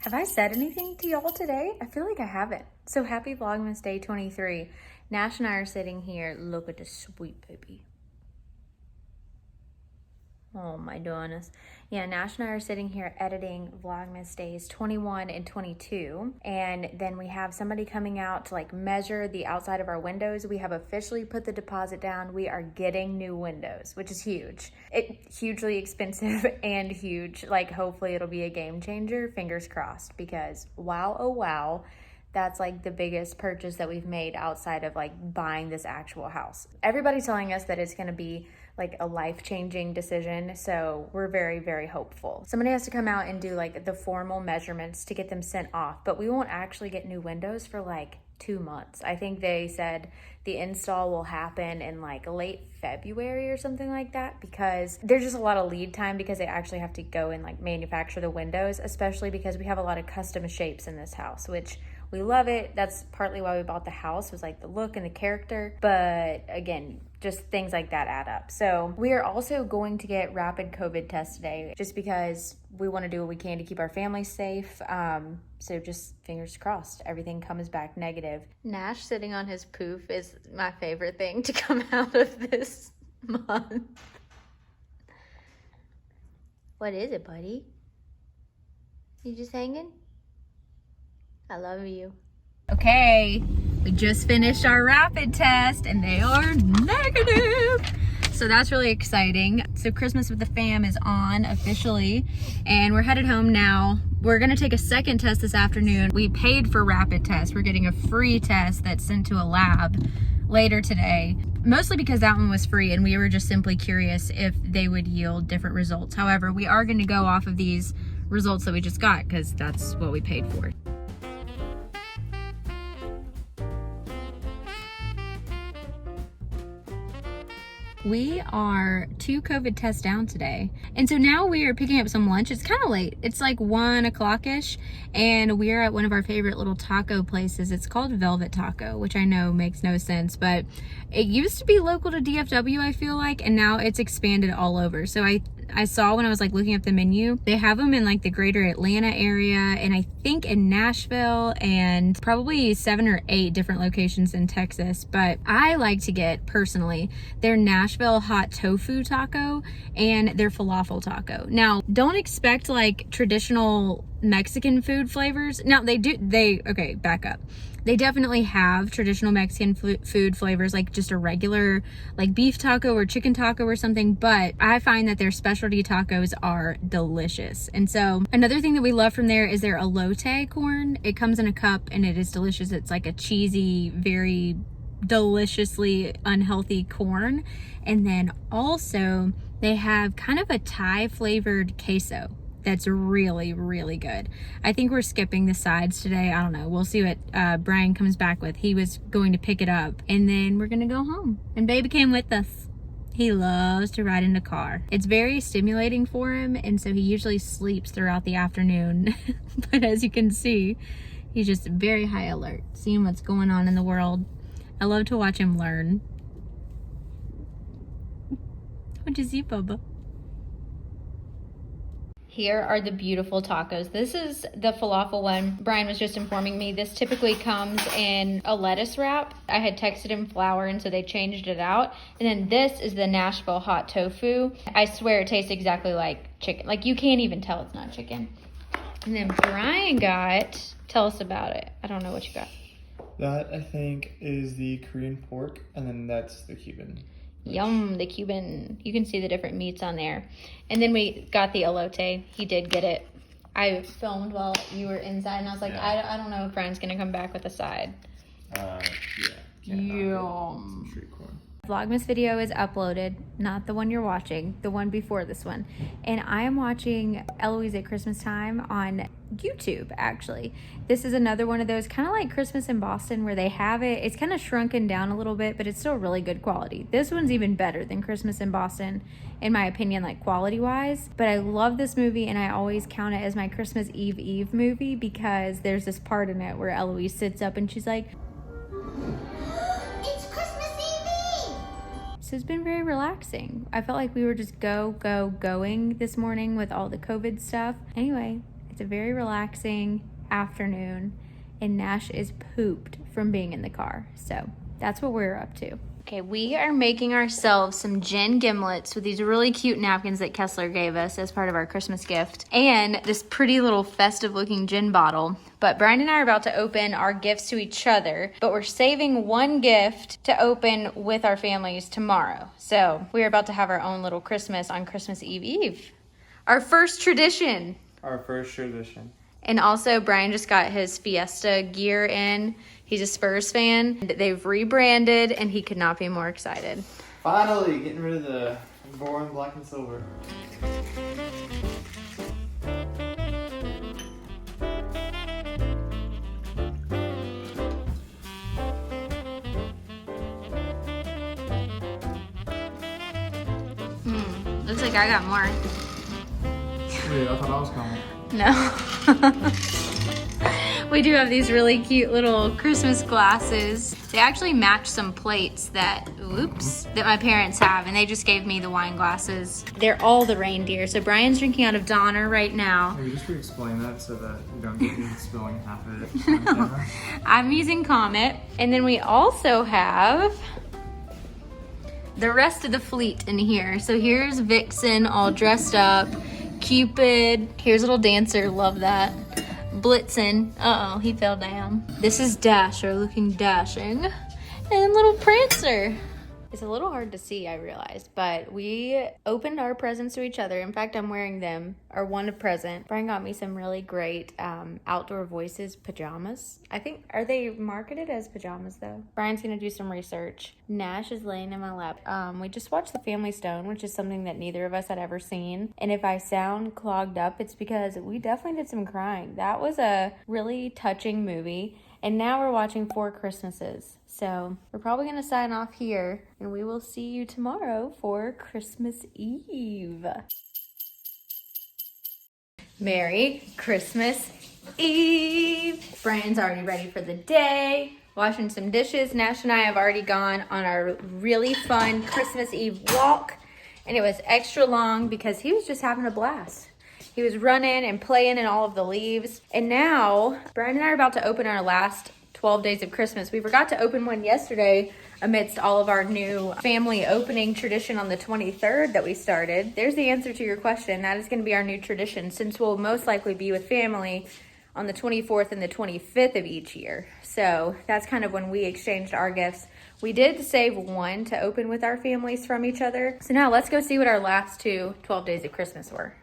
Have I said anything to y'all today? I feel like I haven't. So happy Vlogmas Day 23. Nash and I are sitting here. Look at this sweet baby. Oh my goodness. Yeah, Nash and I are sitting here editing Vlogmas Days 21 and 22. And then we have somebody coming out to like measure the outside of our windows. We have officially put the deposit down. We are getting new windows, which is huge. It's hugely expensive and huge. Like hopefully it'll be a game changer. Fingers crossed, because wow, oh wow. That's like the biggest purchase that we've made outside of like buying this actual house. Everybody's telling us that it's gonna be like a life-changing decision, so we're very, very hopeful. Somebody has to come out and do like the formal measurements to get them sent off, but we won't actually get new windows for like 2 months. I think they said the install will happen in like late February or something like that, because there's just a lot of lead time because they actually have to go and like manufacture the windows, especially because we have a lot of custom shapes in this house, which we love it. That's partly why we bought the house, was like the look and the character. But again, just things like that add up. So we are also going to get rapid COVID tests today, just because we want to do what we can to keep our family safe. So just fingers crossed, everything comes back negative. Nash sitting on his poof is my favorite thing to come out of this month. What is it, buddy? You just hanging? I love you. Okay, we just finished our rapid test and they are negative. So that's really exciting. So Christmas with the fam is on officially and we're headed home now. We're gonna take a second test this afternoon. We paid for rapid tests. We're getting a free test that's sent to a lab later today, mostly because that one was free and we were just simply curious if they would yield different results. However, we are gonna go off of these results that we just got because that's what we paid for. We are 2 COVID tests down today. And so now we are picking up some lunch. It's kind of late. It's like 1 o'clock-ish. And we are at one of our favorite little taco places. It's called Velvet Taco, which I know makes no sense. But it used to be local to DFW, I feel like. And now it's expanded all over. So I saw when I was like looking up the menu, they have them in like the greater Atlanta area. And I think in Nashville and probably 7 or 8 different locations in Texas. But I like to get, personally, their Nashville hot tofu taco and their falafel taco. Now, don't expect like traditional Mexican food flavors. Now okay, back up. They definitely have traditional Mexican food flavors, like just a regular like beef taco or chicken taco or something, but I find that their specialty tacos are delicious. And so another thing that we love from there is their elote corn. It comes in a cup and it is delicious. It's like a cheesy, very deliciously unhealthy corn. And then also they have kind of a Thai flavored queso that's really, really good. I think we're skipping the sides today. I don't know. We'll see what Brian comes back with. He was going to pick it up and then we're gonna go home. And baby came with us. He loves to ride in the car. It's very stimulating for him, and so he usually sleeps throughout the afternoon. But as you can see, he's just very high alert, seeing what's going on in the world. I love to watch him learn. What'd you see, Bubba? Here are the beautiful tacos. This is the falafel one. Brian was just informing me this typically comes in a lettuce wrap. I had texted him flour, and so they changed it out. And then this is the Nashville hot tofu. I swear it tastes exactly like chicken. Like you can't even tell it's not chicken. And then Brian got, tell us about it. I don't know what you got. That, I think, is the Korean pork, and then that's the Cuban. Yum, the Cuban. You can see the different meats on there. And then we got the elote. He did get it. I filmed while you were inside, and I was like, yeah. I don't know if Brian's going to come back with a side. Yeah. Yum. Some street corn. Vlogmas video is uploaded, not the one you're watching, the one before this one. And I am watching Eloise at Christmas Time on YouTube, actually. This is another one of those, kind of like Christmas in Boston, where they have it. It's kind of shrunken down a little bit, but it's still really good quality. This one's even better than Christmas in Boston, in my opinion, like quality-wise. But I love this movie, and I always count it as my Christmas Eve movie, because there's this part in it where Eloise sits up and she's like, so it's been very relaxing. I felt like we were just going this morning with all the COVID stuff. Anyway, It's a very relaxing afternoon, and Nash is pooped from being in the car. So that's what we're up to. Okay, we are making ourselves some gin gimlets with these really cute napkins that Kessler gave us as part of our Christmas gift, and this pretty little festive looking gin bottle. But Brian and I are about to open our gifts to each other, but we're saving one gift to open with our families tomorrow. So we're about to have our own little Christmas on Christmas Eve. Our first tradition. Our first tradition. And also, Brian just got his Fiesta gear in. He's a Spurs fan. They've rebranded, and he could not be more excited. Finally, getting rid of the boring black and silver. Looks like I got more. Wait, I thought I was coming. No. We do have these really cute little Christmas glasses. They actually match some plates that my parents have, and they just gave me the wine glasses. They're all the reindeer. So Brian's drinking out of Donner right now. Maybe just explain that so that you don't get me spilling half of it on camera. I'm using Comet. And then we also have the rest of the fleet in here. So here's Vixen all dressed up. Cupid. Here's little Dancer. Love that. Blitzen. Uh-oh, he fell down. This is Dasher looking dashing. And little Prancer. It's a little hard to see, I realized, but we opened our presents to each other. In fact, I'm wearing them, or one present. Brian got me some really great Outdoor Voices pajamas. I think, are they marketed as pajamas though? Brian's gonna do some research. Nash is laying in my lap. We just watched The Family Stone, which is something that neither of us had ever seen. And if I sound clogged up, it's because we definitely did some crying. That was a really touching movie. And now we're watching Four Christmases. So we're probably gonna sign off here, and we will see you tomorrow for Christmas Eve. Merry Christmas Eve. Brian's already ready for the day, washing some dishes. Nash and I have already gone on our really fun Christmas Eve walk, and it was extra long because he was just having a blast. He was running and playing in all of the leaves. And now, Brian and I are about to open our last 12 days of Christmas. We forgot to open one yesterday amidst all of our new family opening tradition on the 23rd that we started. There's the answer to your question. That is going to be our new tradition, since we'll most likely be with family on the 24th and the 25th of each year. So that's kind of when we exchanged our gifts. We did save one to open with our families from each other. So now let's go see what our last 12 days of Christmas were.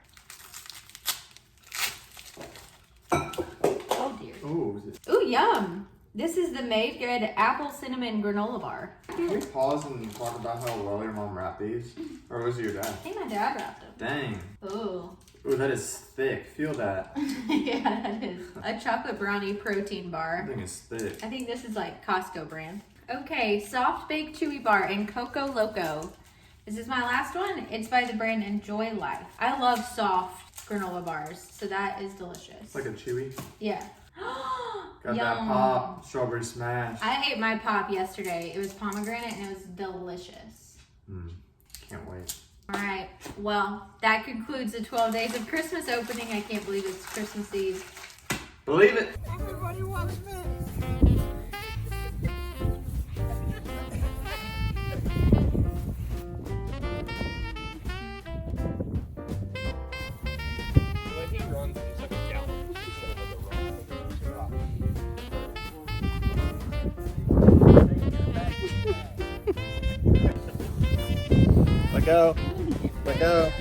Oh dear. Ooh, yum. This is the Made Good Apple Cinnamon Granola Bar. Can we pause and talk about how well your mom wrapped these? Or was it your dad? I think my dad wrapped them. Dang. Ooh. Ooh, that is thick. Feel that. Yeah, that is. A chocolate brownie protein bar. That thing is thick. I think this is like Costco brand. Okay, soft baked chewy bar and Coco Loco. This is my last one. It's by the brand Enjoy Life. I love soft granola bars, so that is delicious. It's like a chewy. Yeah. Got Yum. that pop, strawberry smash. I ate my pop yesterday. It was pomegranate and it was delicious. Can't wait. All right. Well, that concludes the 12 days of Christmas opening. I can't believe it's Christmas Eve. Believe it. Everybody wants me. Let go. Let go.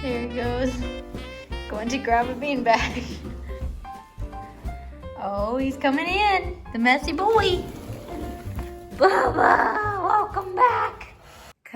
There he goes. Going to grab a beanbag. Oh, he's coming in. The messy boy. Bubba, welcome back.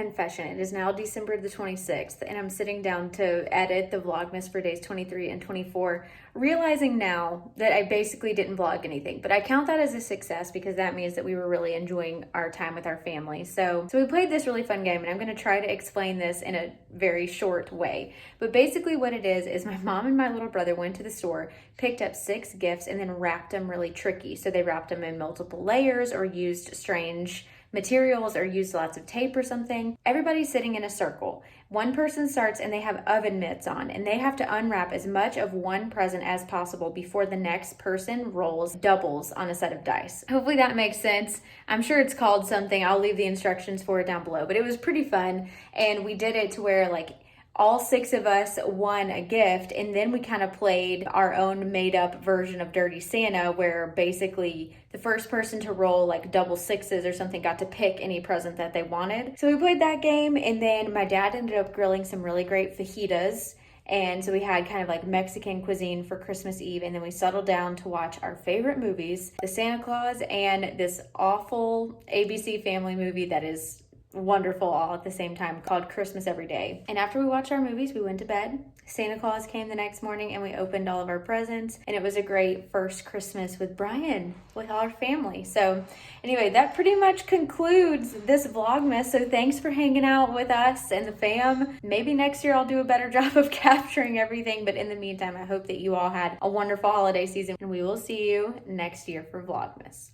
confession. It is now December the 26th, and I'm sitting down to edit the Vlogmas for days 23 and 24, realizing now that I basically didn't vlog anything. But I count that as a success because that means that we were really enjoying our time with our family. So we played this really fun game, and I'm going to try to explain this in a very short way. But basically what it is my mom and my little brother went to the store, picked up 6 gifts, and then wrapped them really tricky. So they wrapped them in multiple layers or used strange materials or used lots of tape or something. Everybody's sitting in a circle. One person starts and they have oven mitts on, and they have to unwrap as much of one present as possible before the next person rolls doubles on a set of dice. Hopefully that makes sense. I'm sure it's called something. I'll leave the instructions for it down below, but it was pretty fun. And we did it to where like all 6 of us won a gift, and then we kind of played our own made up version of Dirty Santa, where basically the first person to roll like double 6s or something got to pick any present that they wanted. So we played that game, and then my dad ended up grilling some really great fajitas. And so we had kind of like Mexican cuisine for Christmas Eve, and then we settled down to watch our favorite movies, the Santa Claus and this awful ABC family movie that is wonderful all at the same time, called Christmas Every Day. And after we watched our movies, we went to bed. Santa Claus came the next morning and we opened all of our presents, and it was a great first Christmas with Brian, with all our family. So anyway, that pretty much concludes this Vlogmas. So thanks for hanging out with us and the fam. Maybe next year I'll do a better job of capturing everything, but in the meantime, I hope that you all had a wonderful holiday season, and we will see you next year for Vlogmas.